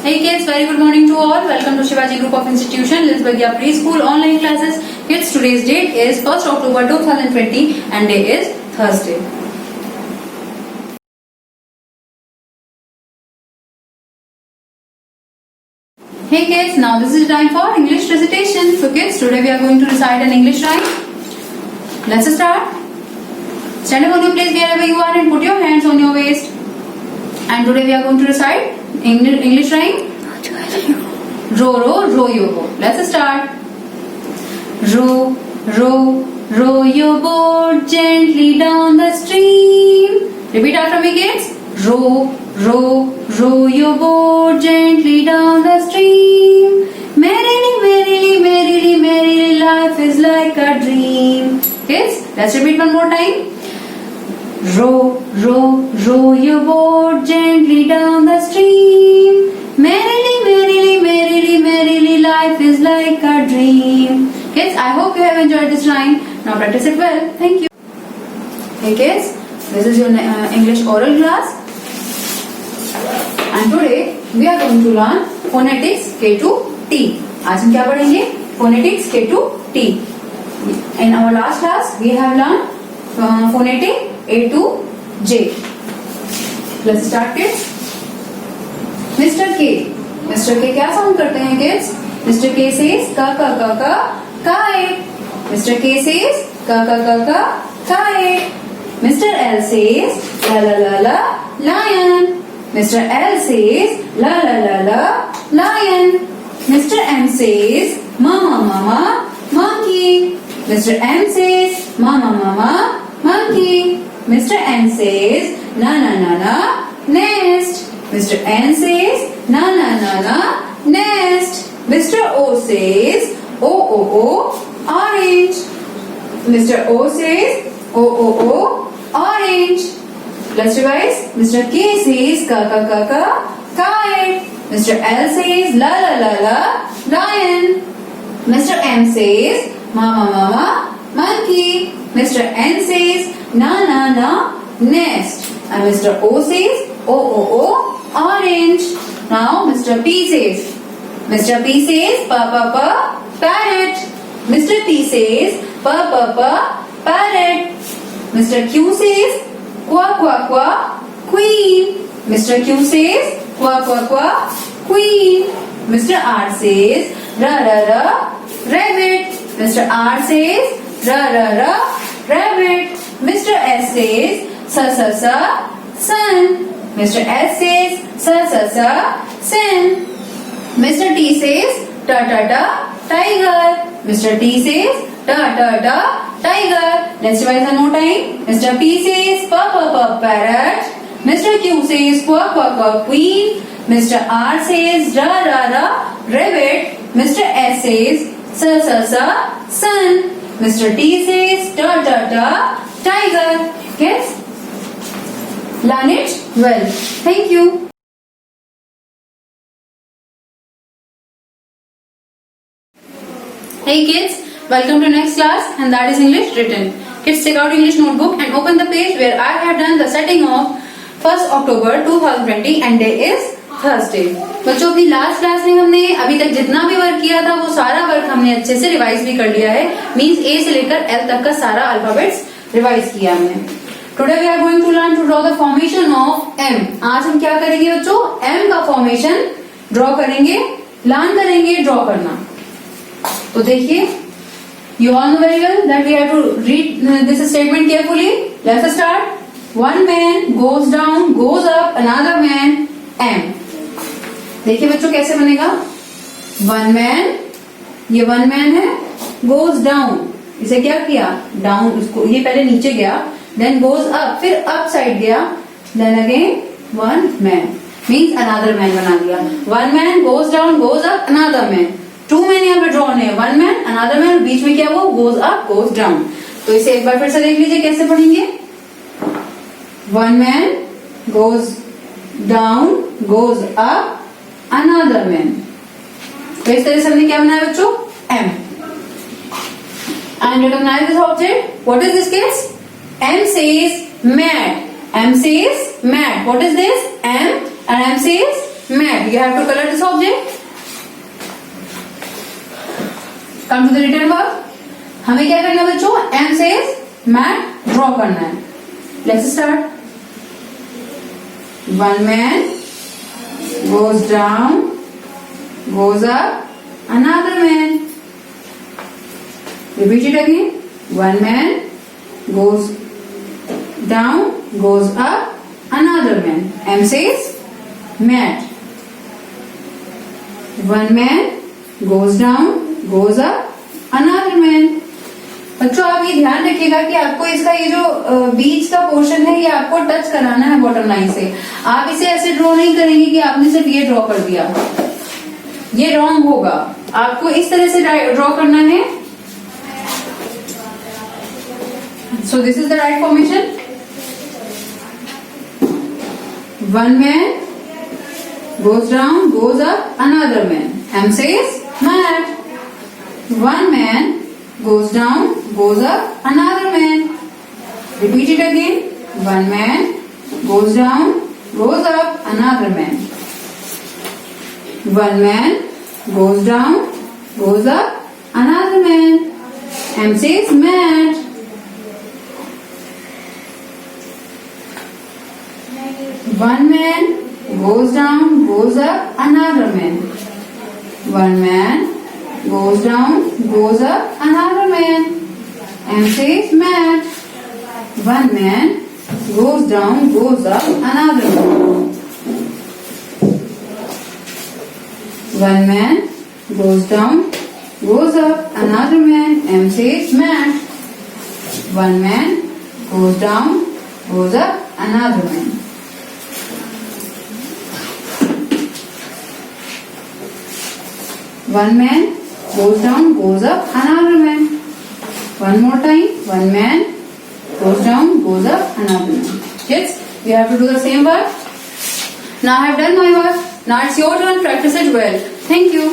Hey kids, very good morning to all. Welcome to Shivaji Group of Institution, Lisburgia Preschool online classes. Kids, today's date is 1st October 2020 and day is Thursday. Hey kids, now this is time for English recitation. So kids, today we are going to recite an English rhyme. Let's start. Stand up on your place wherever you are and put your hands on your waist. And today we are going to recite English rhyme. Row, row, row your boat. Let's start. Row, row, row your boat gently down the stream. Repeat after me, kids. Row, row, row your boat gently down the stream. Merrily, merrily, merrily, merrily, life is like a dream. Kids, let's repeat one more time. Row, row, row your boat gently down the stream. Merrily, merrily, merrily, merrily, life is like a dream. Kids, I hope you have enjoyed this rhyme. Now practice it well. Thank you. Hey kids, this is your English oral class. And today we are going to learn phonetics K to T. आज हम क्या पढ़ेंगे? Phonetics K to T. In our last class we have learned phonetic A to J. Let's start, kids. Mr. K. Mr. K क्या sound करते हैं kids? Mr. K says ka ka ka ka kite. Mr. K says ka ka ka ka kite. Mr. L says la la la la lion. Mr. L says la la la la lion. Mr. M says mama mama monkey. Mr. M says mama mama monkey. Mr. N says na na na na nest. Mr. N says na na na na nest. Mr. O says o o o orange. Mr. O says o o o orange. Let's revise. Mr. K says ka ka ka ka kite. Mr. L says la la la la lion. Mr. M says mama mama monkey. Mr. N says na na na nest. And Mr. O says o o o orange. Now Mr. P says. Mr. P says pa pa pa parrot. Mr. P says pa pa pa parrot. Mr. Q says qua qua qua queen. Mr. Q says qua qua qua queen. Mr. R says ra ra ra rabbit. Mr. R says ra ra ra rabbit. Mr. S says sa sa sa sun. Mr. S says sa sa sa sun. Mr. T says ta ta ta tiger. Mr. T says ta ta ta tiger. Let's revise one more time. Mr. P says pa pa pa parrot. Mr. Q says qua qua qua queen. Mr. R says ra ra ra rabbit. Mr. S says sa sa sa sun. Mr. T says ta ta ta tiger. Yes? Learn it well. Thank you. Hey kids, welcome to next class and that is English written. Kids, take out English notebook and open the page where I have done the setting of 1st October 2020 and day is Thursday. बच्चों, अपनी last class में हमने अभी तक जितना भी work किया था वो सारा वर्क हमने अच्छे से रिवाइज भी कर लिया है. मींस ए से लेकर एल तक का सारा अल्फाबेट्स रिवाइज किया हमने. Today we are going to learn to draw the formation of M. आज हम क्या करेंगे बच्चों? एम का फॉर्मेशन ड्रॉ करेंगे, लर्न करेंगे ड्रॉ करना. तो देखिए, you all know very well that we have to read this statement carefully. Let's start. One man goes down, goes up, another man M. देखिए बच्चों कैसे बनेगा. One man, ये one man है, goes down. इसे क्या किया? Down. इसको ये पहले नीचे गया, then goes up, फिर up side गया, then again one man. Means another man बना दिया. One man goes down, goes up, another man. Two man यहाँ पे ड्रॉन है. वन मैन, अनदर मैन, बीच में क्या वो गोज अप गोज डाउन. तो इसे एक बार फिर से देख लीजिए कैसे पढ़ेंगे. One man goes down goes up another man. तो इस तरह से हमने क्या बनाया बच्चों? M. And recognise this object. What is this case? M says mad. M says mad. What is this? M and M says mat. You have to color this object. Come to the written work. हमें क्या करना है बच्चों? M says mat draw करना है. Let's start. One man goes down, goes up, another man. Repeat it again. One man goes down, goes up, another man. M says mat. One man goes down, goes up, another man. बच्चों आप ये ध्यान रखिएगा कि आपको इसका ये जो बीच का पोर्शन है ये आपको टच कराना है बॉटम लाइन से. आप इसे ऐसे ड्रॉ नहीं करेंगे कि आपने सिर्फ ये ड्रॉ कर दिया, ये रॉन्ग होगा. आपको इस तरह से ड्रॉ करना है. So this is the right formation. One man goes down, goes up, another man. M says mat. One man goes down, goes up, another man. Repeat it again. One man goes down, goes up, another man. One man goes down, goes up, another man. M says mat. One man goes down, goes up, another man. One man goes down, goes up, another man. M says mat. One man goes down, goes up, another man. One man goes down, goes up, another man. M says mat. One man goes down, goes up, another man. One man goes down, goes up, another man. One more time. One man goes down, goes up, another man. Kids, you have to do the same work. Now I have done my work. Now it's your turn. Practice it well. Thank you.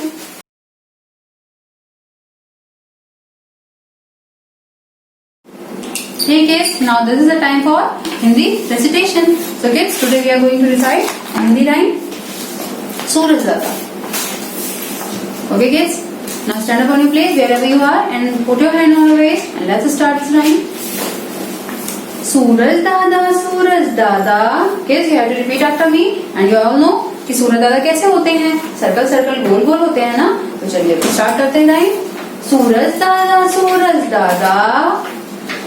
Hey kids, now this is the time for Hindi recitation. So kids, today we are going to recite Hindi rhyme Suraj Dada. Okay kids, now stand up on your place wherever you are and put your hand on your waist and let's start this rhyme. Suraj Dada. Kids, you have to repeat after me and you all know कि सूरज दादा कैसे होते हैं. Circle circle गोल गोल होते हैं ना. तो चलिए स्टार्ट करते हैं राइम. सूरज दादा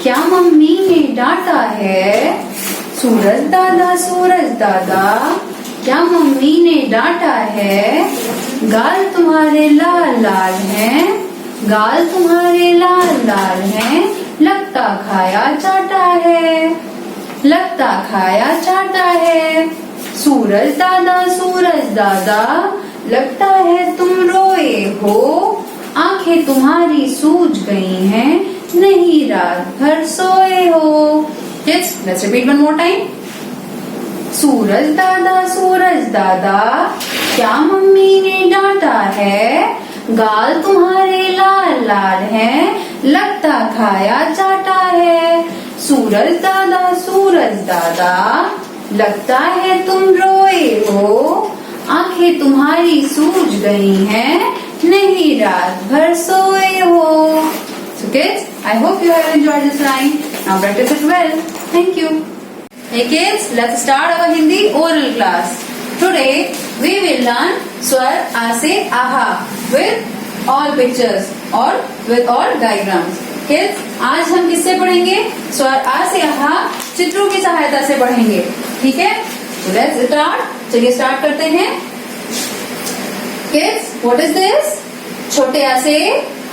क्या मम्मी ने डांटा है. सूरज दादा क्या मम्मी ने डांटा है. गाल तुम्हारे लाल लाल हैं, गाल तुम्हारे लाल लाल हैं. लगता खाया चाटा है, लगता खाया चाटा है. सूरज दादा लगता है तुम रोए हो. आंखें तुम्हारी सूज गई हैं, नहीं रात भर सोए हो. Yes, let's repeat one more time. सूरज दादा क्या मम्मी ने डांटा है. गाल तुम्हारे लाल लाल हैं, लगता खाया चाटा है. सूरज दादा लगता है तुम रोए हो. आंखें तुम्हारी सूज गई हैं, नहीं रात भर सोए हो. So kids, I hope you have enjoyed this rhyme. Now practice it well. Thank you. Hey kids, let's start our Hindi oral class. Today we will learn Swar A se Aha with all pictures or with all diagrams. Kids, आज हम किससे पढ़ेंगे? स्वर आ से आहा चित्रों की सहायता से पढ़ेंगे. ठीक है? So let's start. चलिए स्टार्ट करते हैं. Kids, what is this? छोटे आ से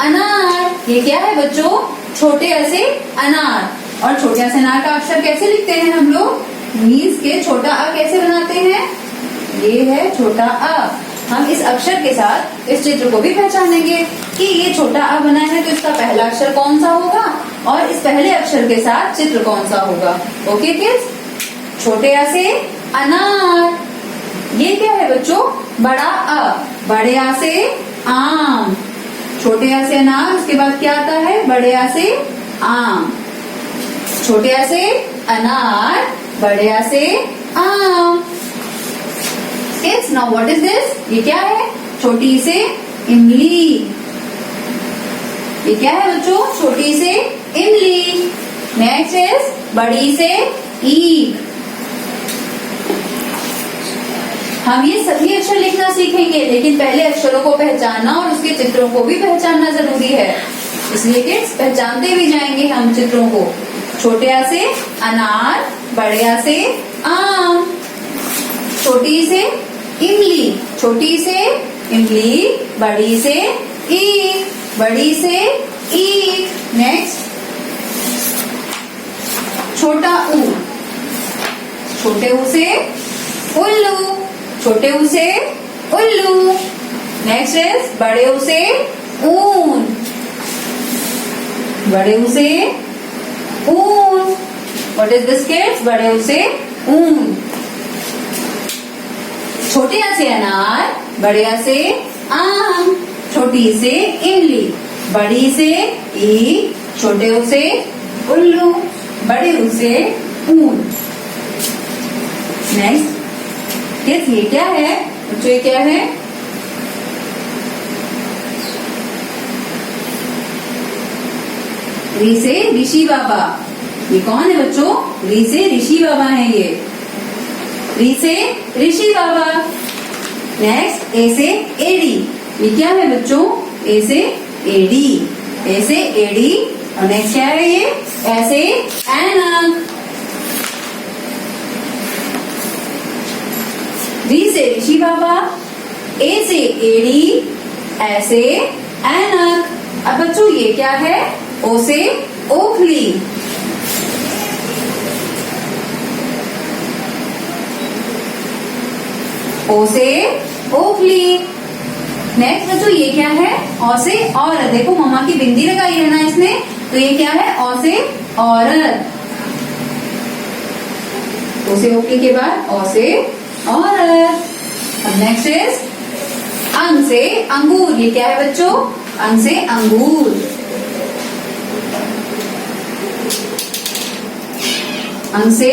अनार. ये क्या है बच्चों? छोटे आ से अनार. और छोटे आ से अनार का अक्षर कैसे लिखते हैं हम लोग? मीन्स के छोटा आ कैसे बनाते हैं? ये है छोटा आ. हम इस अक्षर के साथ इस चित्र को भी पहचानेंगे कि ये छोटा आ बना है तो इसका पहला अक्षर कौन सा होगा और इस पहले अक्षर के साथ चित्र कौन सा होगा. ओके किड्स, छोटे आ से अनार. ये क्या है बच्चों? बड़ा आ. बड़े आ से आम. छोटे आ से अनार, उसके बाद क्या आता है? बड़े आ से आम. छोटे आ से अनार, बड़े आ से आम. Kids now what is this? ये क्या है? छोटी से इमली। ये क्या है बच्चों? छोटी से इमली। नेक्स्ट इज बड़ी से ईख। हम ये सभी अक्षर लिखना सीखेंगे, लेकिन पहले अक्षरों को पहचानना और उसके चित्रों को भी पहचानना जरूरी है। इसलिए किड्स पहचानते भी जाएंगे हम चित्रों को। छोटे आ से अनार, बड़े आ से आम, छोटी से इमली, छोटी से इमली, बड़ी से ईख, बड़ी से ईख। नेक्स्ट छोटा ऊ, छोटे ऊ से उल्लू, छोटे ऊ से उल्लू। नेक्स्ट इज बड़े ऊ से ऊन, बड़े ऊ से ऊन। What is this kids? बड़े ऊ से ऊन। छोटे आ से अनार, बड़े आ से आम, छोटी से इमली, बड़ी से ईख, छोटे ऊ से उल्लू, बड़े ऊ से ऊन। नेक्स्ट किड्स ये क्या है बच्चों? ये क्या है? री से ऋषि बाबा। ये कौन है बच्चों? री से ऋषि बाबा है ये। री से ऋषि बाबा। नेक्स्ट ए से एडी। ये क्या है बच्चों? ए से एडी, ए से एडी। और नेक्स्ट क्या है ये? ऐसे ऐनक। री से ऋषि बाबा, ए से एडी, ऐसे ऐनक। अब बच्चों ये क्या है? ओ से ओखली। ओ से ओखली। नेक्स्ट बच्चों ये क्या है? औ से औरत। देखो मम्मा की बिंदी लगाई है ना इसने, तो ये क्या है? औ से औरत। ओ से ओखली के बाद औ से औरत। अब नेक्स्ट इज अंग से अंगूर। ये क्या है बच्चों? अंग से अंगूर। अंग से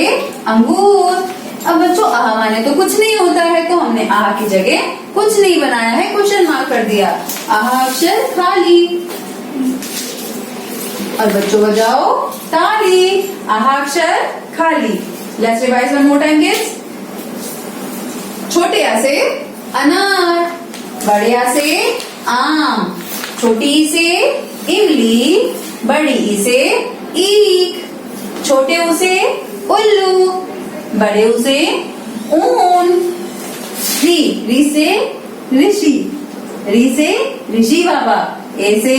अंगूर। अब बच्चों आह माने तो कुछ नहीं होता है, तो हमने आह की जगह कुछ नहीं बनाया है, क्वेश्चन मार्क कर दिया। आह अक्षर खाली। और बच्चों बजाओ ताली। आह अक्षर खाली। Let's revise one more time kids. छोटे आ से अनार, बड़े आ से आम, छोटी से इमली, बड़ी ई से ईख, छोटे ऊ से उल्लू, बड़े ऊ से ऊन। री से ऋषि, री से ऋषि बाबा, ए से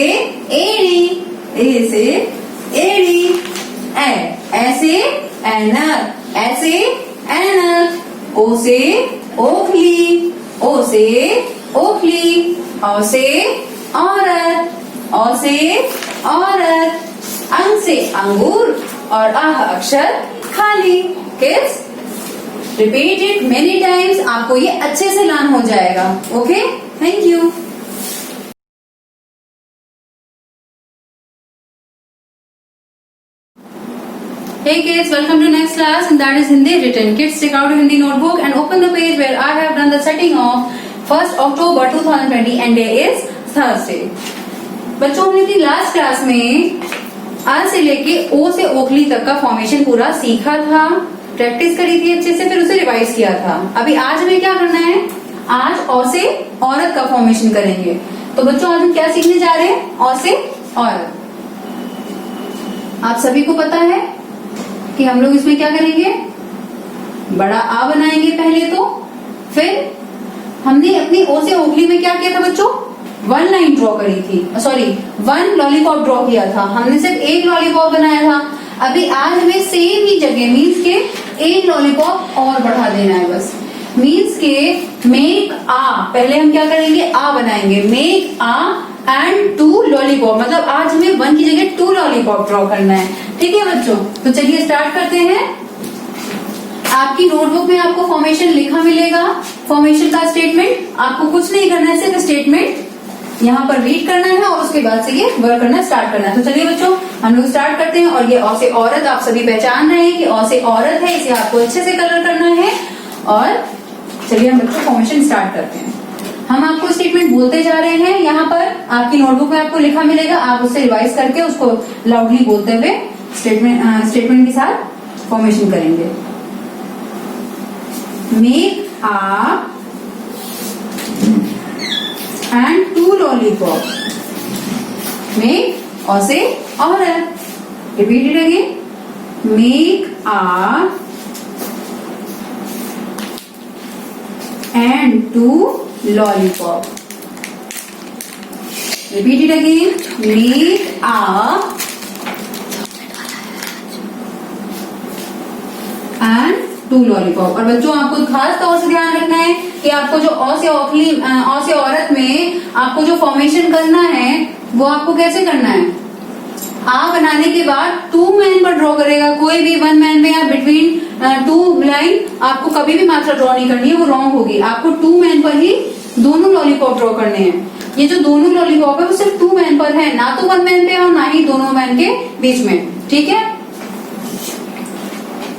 एड़ी, ए से एड़ी। ऐसे ऐनक, ऐसे ऐनक। ओ से ओखली, ओ से ओखली। औ से औरत, औ से औरत। अंग से अंगूर और आह अक्षर खाली। Kids repeat it many times, आपको ये अच्छे से लर्न हो जाएगा। Okay, thank you. Hey kids, welcome to next class, and that is Hindi written. Kids, take out your Hindi notebook and open the page where I have done the setting of 1st October 2020 and day is Thursday. बच्चों हमने अपनी last class में आ से लेके ओ से ओखली तक का फॉर्मेशन पूरा सीखा था, प्रैक्टिस करी थी अच्छे से, फिर उसे रिवाइज किया था। अभी आज हमें क्या करना है? आज औ से औरत का फॉर्मेशन करेंगे। तो बच्चों आज हम क्या सीखने जा रहे हैं? औ से औरत। आप सभी को पता है कि हम लोग इसमें क्या करेंगे? बड़ा आ बनाएंगे पहले, तो फिर हमने अपनी ओ से ओखली में क्या किया था बच्चों? 1 लाइन ड्रॉ करी थी, सॉरी 1 लॉलीपॉप ड्रॉ किया था। हमने सिर्फ एक लॉलीपॉप बनाया था। अभी आज हमें सेम ही जगह मीन्स के एक लॉलीपॉप और बढ़ा देना है बस। मीन्स के मेक आ, पहले हम क्या करेंगे? आ बनाएंगे। मेक आ एंड 2 लॉलीपॉप, मतलब आज हमें 1 की जगह 2 लॉलीपॉप ड्रॉ करना है। ठीक है बच्चों, तो चलिए स्टार्ट करते हैं। आपकी नोटबुक में आपको फॉर्मेशन लिखा मिलेगा, फॉर्मेशन का स्टेटमेंट। आपको कुछ नहीं करना है, सिर्फ स्टेटमेंट यहाँ पर रीड करना है और उसके बाद से ये वर्क करना स्टार्ट करना है। तो चलिए बच्चों हम लोग स्टार्ट करते हैं। और ये औ से औरत आप सभी पहचान रहे हैं कि औ से औरत है, इसे आपको अच्छे से कलर करना है। और चलिए हम बच्चों फॉर्मेशन स्टार्ट करते हैं। हम आपको स्टेटमेंट बोलते जा रहे हैं, यहाँ पर आपकी नोटबुक में आपको लिखा मिलेगा, आप उससे रिवाइज करके उसको लाउडली बोलते हुए स्टेटमेंट के साथ फॉर्मेशन करेंगे। Make a and 2 lollipop. Make और से औरत। Repeat it again. मेक आ and 2 lollipop. Repeat it again. Make a and 2 lollipop. और बच्चों आपको खास तौर से ध्यान रखना है कि आपको जो औ से औरत में आपको जो फॉर्मेशन करना है वो आपको कैसे करना है। आ बनाने के बाद 2 मैन पर ड्रॉ करेगा, कोई भी 1 मैन में या बिटवीन 2 लाइन आपको कभी भी मात्रा ड्रॉ नहीं करनी है, वो रॉन्ग होगी। आपको 2 मैन पर ही दोनों लॉलीपॉप ड्रॉ करने हैं। ये जो दोनों लॉलीपॉप है वो सिर्फ 2 मैन पर है, ना तो 1 मैन पे और ना ही दोनों मैन के बीच में। ठीक है,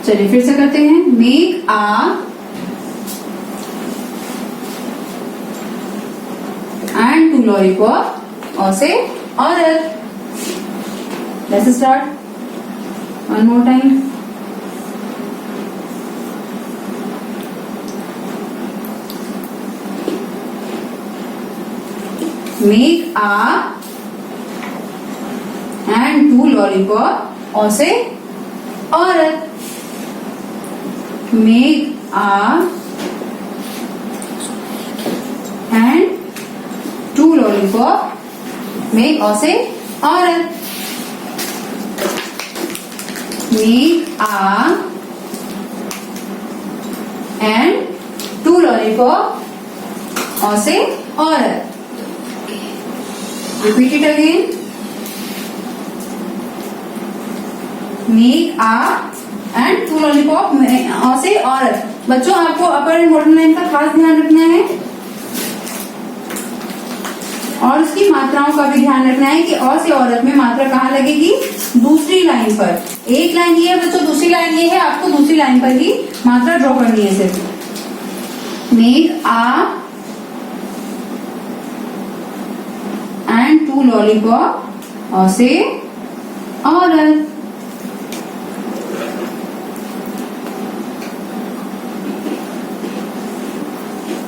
चलिए फिर से करते हैं। मेक आ एंड 2 लॉलीपॉप और से औरत। Let's start. One more time. Make a and 2 lollipop और से औरत। Make a and 2 lollipop। Make और से औरत। Make a and 2 lollipop और से औरत। Repeat it again. Make a and 2 lollipop और से औरत। बच्चों आपको अपर एंड बॉटम लाइन का खास ध्यान रखना है और उसकी मात्राओं का भी ध्यान रखना है कि और से औरत में मात्रा कहाँ लगेगी, दूसरी लाइन पर। एक लाइन ये है बच्चों, दूसरी लाइन ये है, आपको दूसरी लाइन पर ही मात्रा ड्रॉ करनी है सिर्फ। मेक आ एंड 2 लॉलीपॉप और से औरत।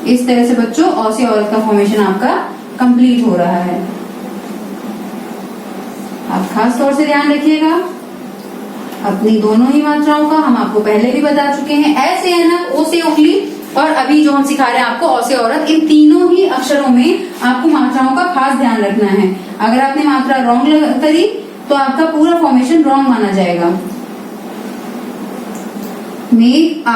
इस तरह से बच्चों और से औरत का फॉर्मेशन आपका कंप्लीट हो रहा है। आप खास तौर से ध्यान रखिएगा अपनी दोनों ही मात्राओं का। हम आपको पहले भी बता चुके हैं, ऐसे ऐनक, ओ से उंगली और अभी जो हम सिखा रहे हैं आपको औ से औरत, इन तीनों ही अक्षरों में आपको मात्राओं का खास ध्यान रखना है। अगर आपने मात्रा रॉन्ग करी तो आपका पूरा फॉर्मेशन रॉन्ग माना जाएगा। मेक आ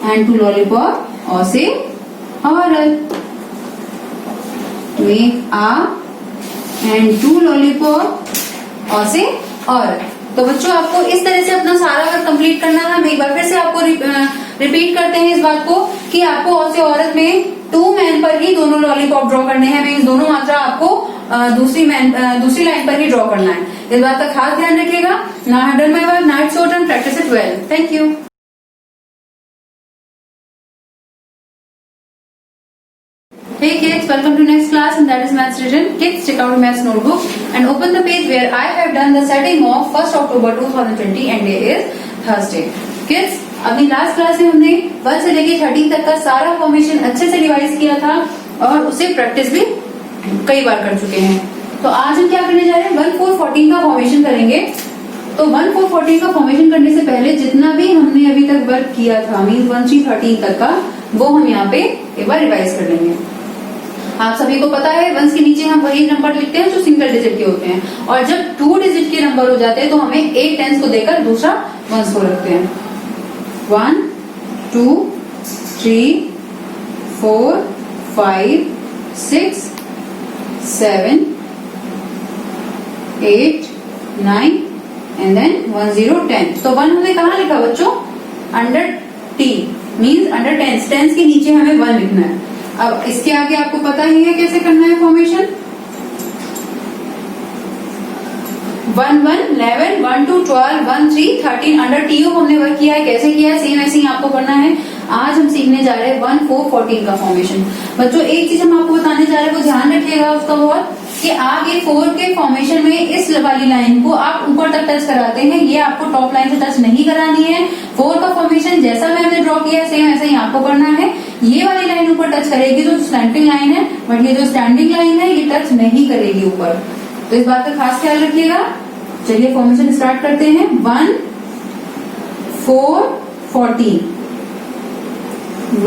एंड 2 लॉलीपॉप और से औरत। मेक आ एंड 2 लॉलीपॉप और से औरत। तो बच्चों आपको इस तरह से अपना सारा अगर कंप्लीट करना है, हम एक बार फिर से आपको रिपीट करते हैं इस बात को कि आपको और से औरत में 2 मैन पर ही दोनों लॉलीपॉप ड्रॉ करने हैं। मीन्स दोनों मात्रा आपको दूसरी लाइन पर ही ड्रॉ करना है। इस बात का खास ध्यान रखिएगा। Now have done my work, now it's your turn, practice it well. Thank you. Hey kids, welcome to next class and that is maths written. Kids, take out your maths notebook and open the page where I have done the setting of 1st October 2020 and day is Thursday. Kids, अपनी last class में हमने 1 से लेके 13 तक का सारा formation अच्छे से रिवाइज किया था और उसे प्रैक्टिस भी कई बार कर चुके हैं। तो आज हम क्या करने जा रहे हैं, 1, 4, 14 का फॉर्मेशन करेंगे। तो 1, 4, 14 का फॉर्मेशन करने से पहले जितना भी हमने अभी तक वर्क किया था, मीन 1 से 13 तक का, वो हम यहाँ पे एक बार रिवाइज कर लेंगे। आप सभी को पता है 1 के नीचे हम वही नंबर लिखते हैं जो सिंगल डिजिट के होते हैं, और जब 2 डिजिट के नंबर हो जाते हैं तो हमें एक टेंस को देकर दूसरा 1s को रखते हैं। 1, 2, 3, 4, 5, 6, 7, 8, 9 एंड देन 1, 0, 10। तो 1 हमने कहाँ लिखा बच्चों, under T, means under tense. Tense के नीचे हमें 1 लिखना है। अब इसके आगे आपको पता ही है कैसे करना है फॉर्मेशन। 1 1 11 1 2 12 1 3 13 अंडर TU हमने वर्क किया है। कैसे किया है सेम ऐसे ही आपको करना है। आज हम सीखने जा रहे हैं 1 4 14 का फॉर्मेशन। बच्चों एक चीज हम आपको बताने जा रहे हैं, वो ध्यान रखिएगा उसका बहुत, कि आप ये 4 के फॉर्मेशन में इस वाली लाइन को आप ऊपर तक टच कराते हैं, ये आपको टॉप लाइन से टच नहीं करानी है। 4 का फॉर्मेशन जैसा मैंने ड्रॉ किया है सेम ऐसा ही आपको करना है। ये वाली लाइन ऊपर टच करेगी जो स्लैंटिंग लाइन है, बट ये जो स्टैंडिंग लाइन है ये टच नहीं करेगी ऊपर, तो इस बात का खास ख्याल रखिएगा। चलिए फॉर्मेशन स्टार्ट करते हैं। 1 4 14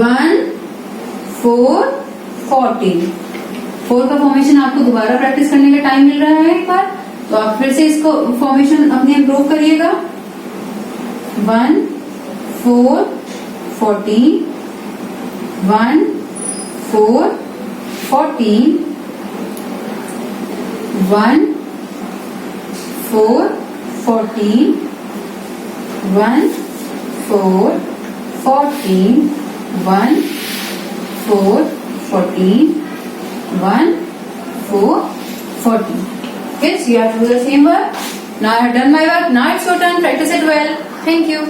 1 4 14। 4 का फॉर्मेशन आपको दोबारा प्रैक्टिस करने का टाइम मिल रहा है एक बार, तो आप फिर से इसको फॉर्मेशन अपने इम्प्रूव करिएगा। 1 4 14 1 4 14 1 4 14 1 4 14 1 4 14 1 4 14। Kids, you have to do the same work. Now I have done my work. Now it's your turn. Practice it well. Thank you.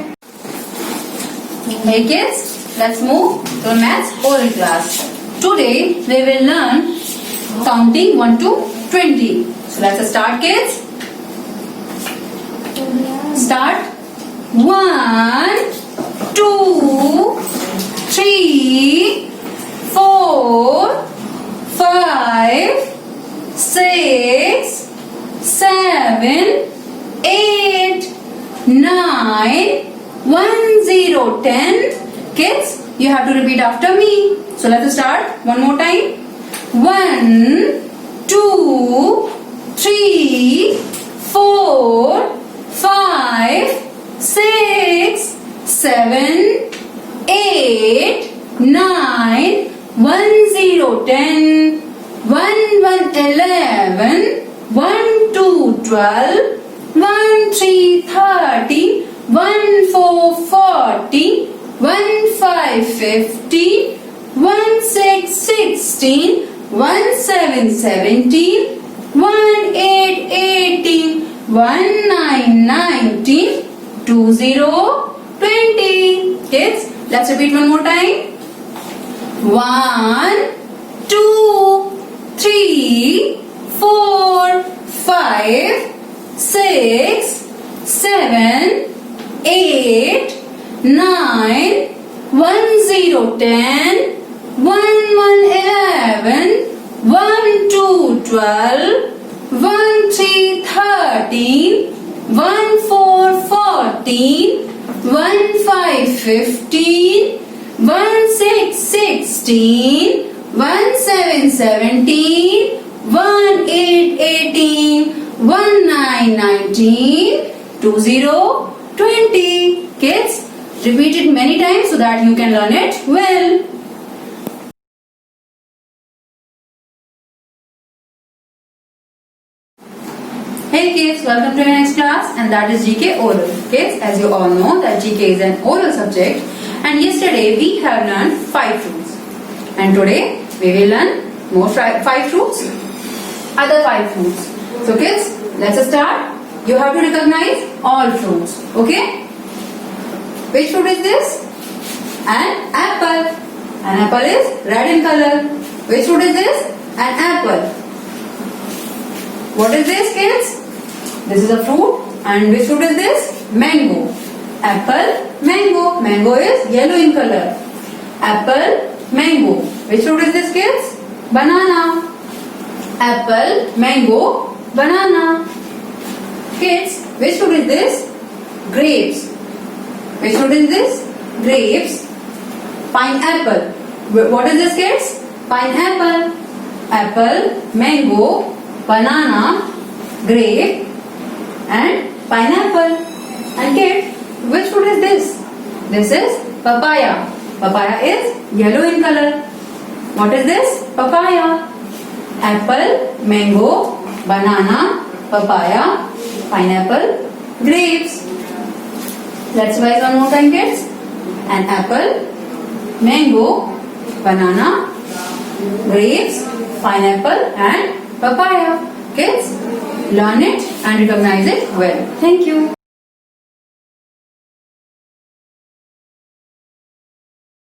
Hey kids, let's move to maths oral class. Today we will learn counting 1 to 20. So let's start, kids. Start. 1 2 3 4 5 6 7 8 9 1 0 10. Kids, you have to repeat after me. So let's start one more time. 1 2 3 4 5 6 7 8 9 1 0 10 1 1 11 1 2 12 1 3 13 1 4 14 1 5 15 1 6 16 1 7 17 1 8 18 1 9 19 2 0 20. Kids, let's repeat one more time. 1 2 3 4 5 6 7 8 9 1 0 10 1 1 11 1 2 12 1 3 13 1 4 14 1 5 15 1 6 16 1 7 17 1 8 18 1 9 19 2 0 20. Kids, repeat it many times so that you can learn it well. Hey kids, welcome to our next class, and that is GK Oral. Kids, as you all know that GK is an oral subject, and yesterday we have learned 5 fruits, and today we will learn more 5 fruits, other 5 fruits. So kids, let's start. You have to recognize all fruits, okay? Which fruit is this? An apple. An apple is red in color. Which fruit is this? An apple. What is this, kids? This is a fruit. And which fruit is this? Mango. Apple, mango. Mango is yellow in color. Apple, mango. Which fruit is this, kids? Banana. Apple, mango, banana. Kids, which fruit is this? Grapes. Which fruit is this? Grapes. Pineapple. What is this, kids? Pineapple. Apple, mango, banana, grape, and pineapple. And kids, which fruit is this? This is papaya. Papaya is yellow in color. What is this? Papaya. Apple, mango, banana, papaya, pineapple, grapes. Let's revise one more time, kids. An apple, mango, banana, grapes, pineapple, and papaya. Kids, learn it and recognize it well. Thank you.